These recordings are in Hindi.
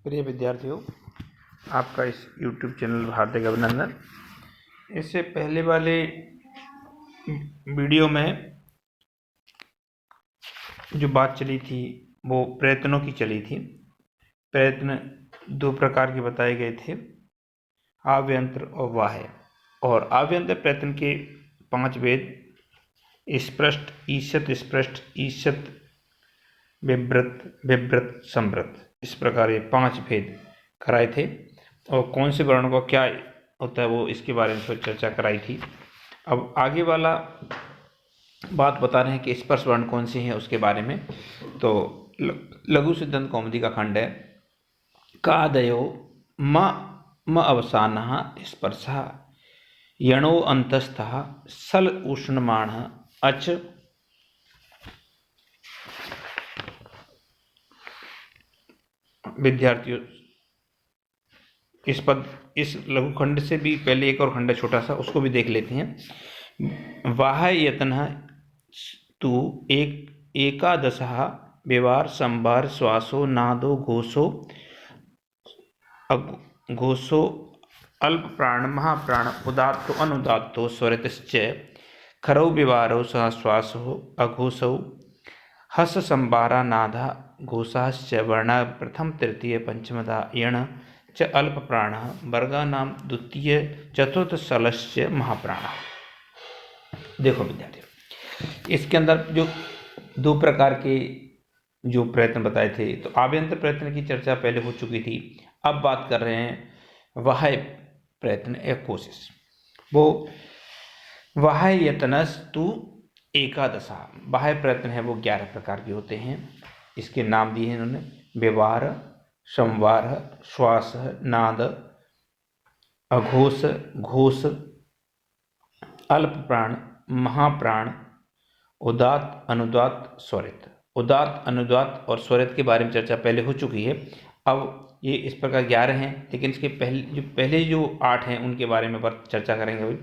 प्रिय विद्यार्थियों, आपका इस YouTube चैनल हार्दिक अभिनंदन। इससे पहले वाले वीडियो में जो बात चली थी वो प्रयत्नों की चली थी। प्रयत्न दो प्रकार के बताए गए थे, आव्यंत्र और बाह्य। और आव्यंत्र प्रयत्न के 5 भेद: स्पृष्ट, ईषत्, स्पृष्ट, ईषत्, विव्रत, विव्रत, संवृत। इस प्रकार ये 5 भेद कराए थे और कौन से वर्णों का क्या होता है वो इसके बारे में चर्चा कराई थी। अब आगे वाला बात बता रहे हैं कि स्पर्श वर्ण कौन से हैं उसके बारे में। तो लघु सिद्धांत कौमुदी का खंड है, कादयो म अवसानः स्पर्शः यणो अंतस्थः सल उष्णमाणः अच विद्यार्थियों, इस लघु खंड से भी पहले एक और खंड है छोटा सा, उसको भी देख लेते हैं। बाह्य यत्नः तु एकादशः व्यवहार संभार श्वासो नादो घोषो घोषो अल्प प्राण महाप्राण उदात्तो अनुदात्तो स्वरितश्च खरौ व्यवहारो सह श्वासो अघोषौ हस संभारा नादा घोषाश्च वर्णा प्रथम तृतीय पंचमदा यण च अल्प प्राण वर्गानाम द्वितीय चतुर्थ सलश्च महाप्राण। देखो विद्यार्थियों, इसके अंदर जो दो प्रकार के जो प्रयत्न बताए थे, तो आभ्यंतर प्रयत्न की चर्चा पहले हो चुकी थी। अब बात कर रहे हैं बाह्य प्रयत्न या कोशिश। वो बाह्य यत्नस्तु एकादशा, बाह्य प्रयत्न है वो 11 प्रकार के होते हैं। इसके नाम दिए हैं इन्होंने: व्यवहार, संवार, श्वास, नाद, अघोष, घोष, अल्प प्राण, महाप्राण, उदात्त, अनुदात्त, स्वरित। उदात्त, अनुदात्त और स्वरित के बारे में चर्चा पहले हो चुकी है। अब ये इस प्रकार 11 हैं, लेकिन इसके पहले जो 8 हैं उनके बारे में चर्चा करेंगे अभी।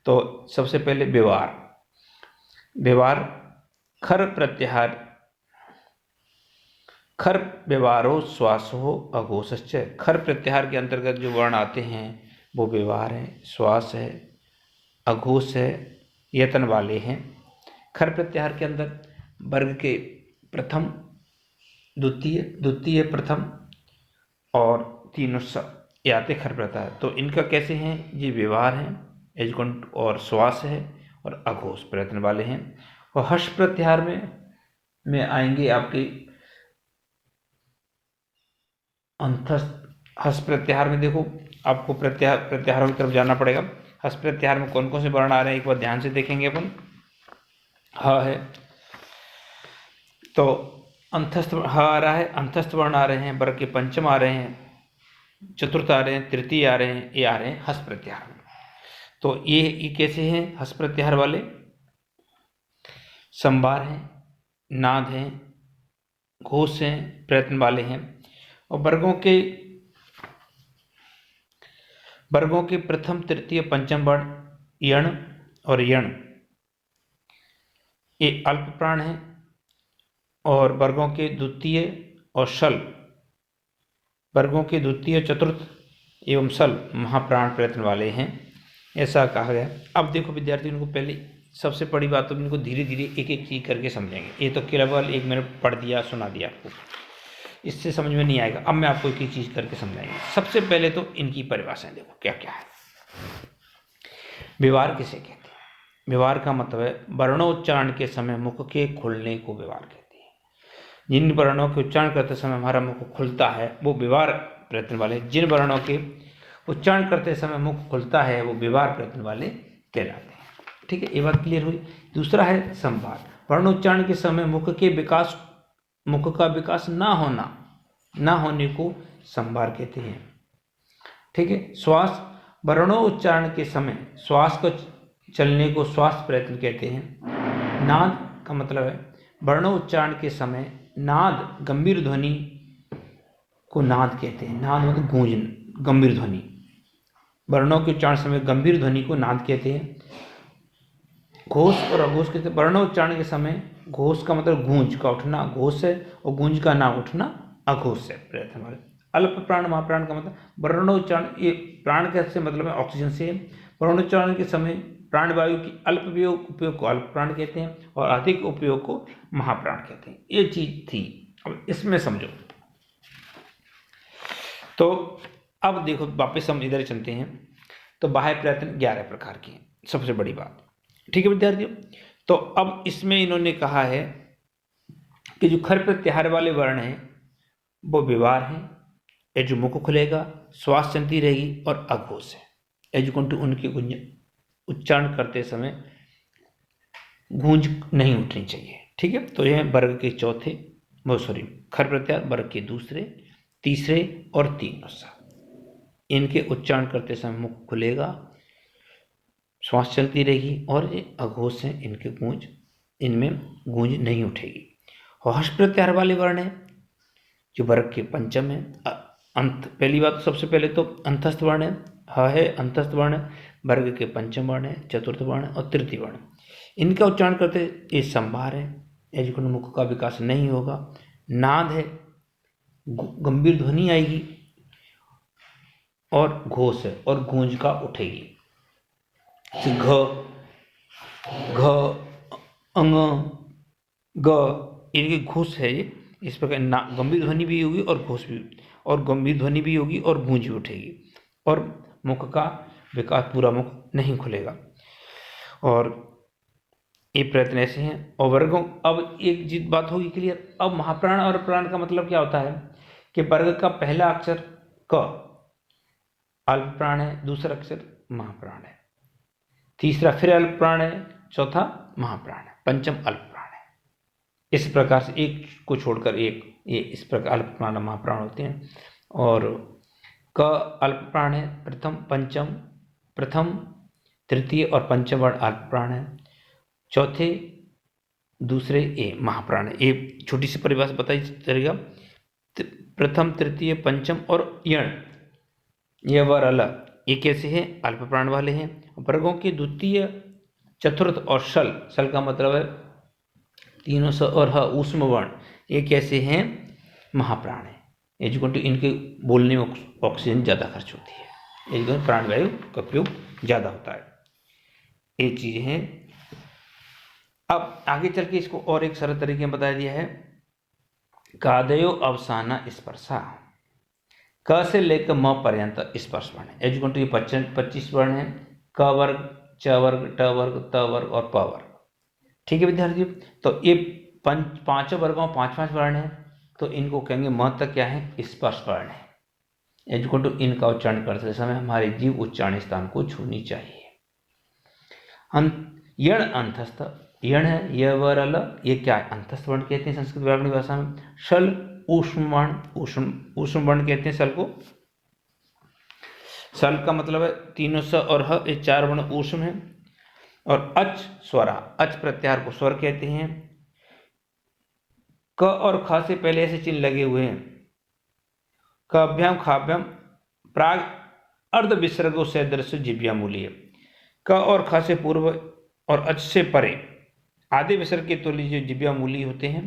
तो सबसे पहले व्यवहार। व्यवहार खर प्रत्याहार, खर व्यवहारो श्वासो अघोषश्च। खर प्रत्याहार के अंतर्गत जो वर्ण आते हैं वो व्यवहार है, श्वास है, अघोष है, यतन वाले हैं। खर प्रत्याहार के अंदर वर्ग के प्रथम, द्वितीय, द्वितीय प्रथम और तीनों ये आते खर प्रत्याहार। तो इनका कैसे हैं? ये व्यवहार हैं, एजगुंट और श्वास है और अघोष प्रयत्न वाले हैं। और हर्ष प्रत्याहार में आएंगे आपके अंतस्थ। हस प्रत्याहार में देखो, आपको प्रत्याहारों की तरफ जाना पड़ेगा। हस प्रत्याहार में कौन कौन से वर्ण आ रहे हैं एक बार ध्यान से देखेंगे अपन। ह है तो अंतस्थ ह आ रहा है, अंतस्थ वर्ण आ रहे हैं, वर्ग के पंचम आ रहे हैं, चतुर्थ आ रहे हैं, तृतीय आ रहे हैं, ये आ रहे हैं हस प्रत्याहार में। तो ये कैसे हैं हस प्रत्याहार वाले? संभार हैं, नाद हैं, घोष हैं, प्रयत्न वाले हैं। और वर्गों के प्रथम, तृतीय, पंचम वर्ण यण और यण ये अल्प प्राण हैं। और वर्गों के द्वितीय और सल, वर्गों के द्वितीय, चतुर्थ एवं सल महाप्राण प्रयत्न वाले हैं, ऐसा कहा गया। अब देखो विद्यार्थी, इनको पहले सबसे बड़ी बात तो इनको धीरे धीरे एक एक चीज करके समझेंगे। ये तो केवल एक मैंने पढ़ दिया, सुना दिया आपको, इससे समझ में नहीं आएगा। अब मैं आपको एक एक चीज करके समझाएंगे। सबसे पहले तो इनकी परिभाषाएं देखो क्या क्या है। व्यवहार किसे कहते हैं? व्यवहार का मतलब है वर्णोच्चारण के समय मुख के खुलने को व्यवहार कहते हैं। जिन वर्णों के उच्चारण करते समय हमारा मुख खुलता है वो व्यवहार प्रयत्न वाले। जिन वर्णों के उच्चारण करते समय मुख खुलता है वो व्यवहार प्रयत्न वाले कहलाते हैं। ठीक है, ये बात क्लियर हुई। दूसरा है संभार। वर्णोच्चारण के समय मुख का विकास ना होने को संभार कहते हैं। ठीक है। श्वास, वर्णोच्चारण के समय श्वास को चलने को श्वास प्रयत्न कहते हैं। नाद का मतलब है वर्णोच्चारण के समय नाद, गंभीर ध्वनि को नाद कहते हैं। नाद मतलब गूंज, गंभीर ध्वनि। वर्णों के उच्चारण समय गंभीर ध्वनि को नाद कहते हैं। घोष और अघोष कहते हैं। वर्णोच्चारण के समय घोष का मतलब गूंज का उठना, घोष है, और गूंज का ना उठना अघोष है प्रयत्न वाले। अल्प प्राण महाप्राण का मतलब वर्णोच्चारण, ये प्राण कैसे मतलब है ऑक्सीजन से। वर्णोच्चारण के समय प्राणवायु की अल्प उपयोग को अल्प प्राण कहते हैं और अधिक उपयोग को महाप्राण कहते हैं। ये चीज थी। अब इसमें समझो, तो अब देखो वापस हम इधर चलते हैं। तो बाह्य प्रयत्न 11 प्रकार के हैं, सबसे बड़ी बात। ठीक है विद्यार्थियों, तो अब इसमें इन्होंने कहा है कि जो खर प्रत्याहार वाले वर्ण हैं वो व्यवहार हैं, ये जो मुख खुलेगा, श्वास चलती रहेगी और अघोष है, एजुकंटू उनकी उच्चारण करते समय गूंज नहीं उठनी चाहिए। ठीक है, तो यह वर्ग के चौथे खर प्रत्याहार वर्ग के दूसरे, तीसरे और 3 नुस्खा। इनके उच्चारण करते समय मुख खुलेगा, श्वास चलती रहेगी और ये अघोष हैं, इनमें गूंज नहीं उठेगी। हर्ष प्रत्याहार वाले वर्ण है जो वर्ग के पंचम है। अंत, पहली बात सबसे पहले तो अंतस्थ वर्ण है अंतस्थ वर्ण, वर्ग के पंचम वर्ण है, चतुर्थ वर्ण और तृतीय वर्ण। इनका उच्चारण करते ये संभार है, एजुकंठ मुख का विकास नहीं होगा। नाद है, गंभीर ध्वनि आएगी और घोष है और गूंज का उठेगी। घ घ अंग ग, इनकी घोष है ये। इस प्रकार गंभीर ध्वनि भी होगी और घोष भी, और गंभीर ध्वनि भी होगी और गूंज भी उठेगी और मुख का विकास, पूरा मुख नहीं खुलेगा। और ये प्रयत्न ऐसे हैं। और वर्गों, अब एक चीज बात होगी क्लियर। अब महाप्राण और प्राण का मतलब क्या होता है कि वर्ग का पहला अक्षर क अल्प प्राण है, दूसरा अक्षर महाप्राण है, तीसरा फिर अल्प प्राण है, चौथा महाप्राण है, पंचम अल्प प्राण है। इस प्रकार से एक को छोड़कर एक, ये इस प्रकार अल्प प्राण महाप्राण होते हैं। और क अल्प प्राण है, प्रथम तृतीय और पंचम वर्ण अल्प प्राण है, चौथे दूसरे ए महाप्राण है। ये छोटी सी परिभाषा बताई चलेगा। प्रथम तृतीय पंचम और यण, यह वर अलग, ये कैसे हैं, अल्प प्राण वाले हैं। वर्गों के द्वितीय चतुर्थ और शल का मतलब है तीनों स और ह ऊष्म वर्ण, ये कैसे हैं, महाप्राण है। एजुकंटू इनके बोलने में ऑक्सीजन ज़्यादा खर्च होती है, एजुकंटू प्राणवायु का उपयोग ज़्यादा होता है। ये चीज़ें हैं। अब आगे चल के इसको और एक सरल तरीके में बता दिया है। कादयो अवसाना स्पर्शा, क से लेकर म पर्यंत स्पर्श वर्ण है। एजुकंटू ये 25 वर्ण है, क वर्ग, च वर्ग, ट वर्ग, त वर्ग और प वर्ग। ठीक है विद्यार्थियों, तो ये पांचों वर्गों 5-5 वर्ण है, तो इनको कहेंगे म तक क्या है, स्पर्श वर्ण है। एजुकंटू इनका उच्चारण करते समय हमारी जीभ उच्चारण स्थान को छूनी चाहिए। यण अंतस्थ, यण है यह वर अल, ये क्या है, अंतस्थ वर्ण कहते हैं संस्कृत व्याकरण भाषा में। शल ऊष्म वर्ण, ऊष्म वर्ण कहते हैं शल को। शल का मतलब है तीनों स और ह, ये 4 वर्ण ऊष्म है। और अच स्वरा, अच प्रत्याहार को स्वर कहते हैं। क और ख से पहले ऐसे चिन्ह लगे हुए हैं, कभ्याम खाभ्याम प्राग अर्ध विसर्गो से दृश्य जिव्यामूलीय। क और ख से पूर्व और अच से परे आधे विसर्ग के तुल्य जो जिव्यामूली होते हैं,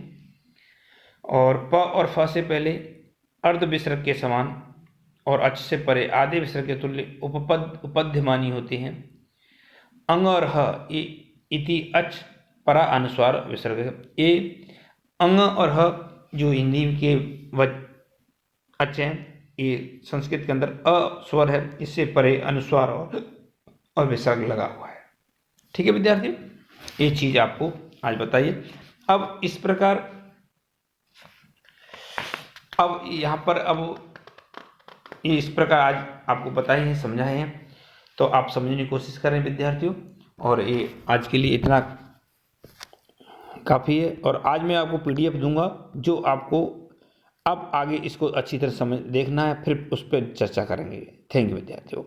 और प और फ से पहले अर्ध विसर्ग के समान और अच से परे आधे विसर्ग के तुल्य उपपद्यमानी होते हैं। अंग और ह इति अच परा अनुस्वार विसर्ग। ये अंग और ह जो हिंदी के अच हैं, ये संस्कृत के अंदर अ स्वर है, इससे परे अनुस्वार और विसर्ग लगा हुआ है। ठीक है विद्यार्थी, ये चीज आपको आज बताइए। अब इस प्रकार, अब यहाँ पर अब ये इस प्रकार आज आपको बताए हैं, समझाए हैं, तो आप समझने की कोशिश करें विद्यार्थियों। और ये आज के लिए इतना काफ़ी है। और आज मैं आपको PDF दूंगा जो आपको अब आगे इसको अच्छी तरह समझ देखना है, फिर उस पर चर्चा करेंगे। थैंक यू विद्यार्थियों।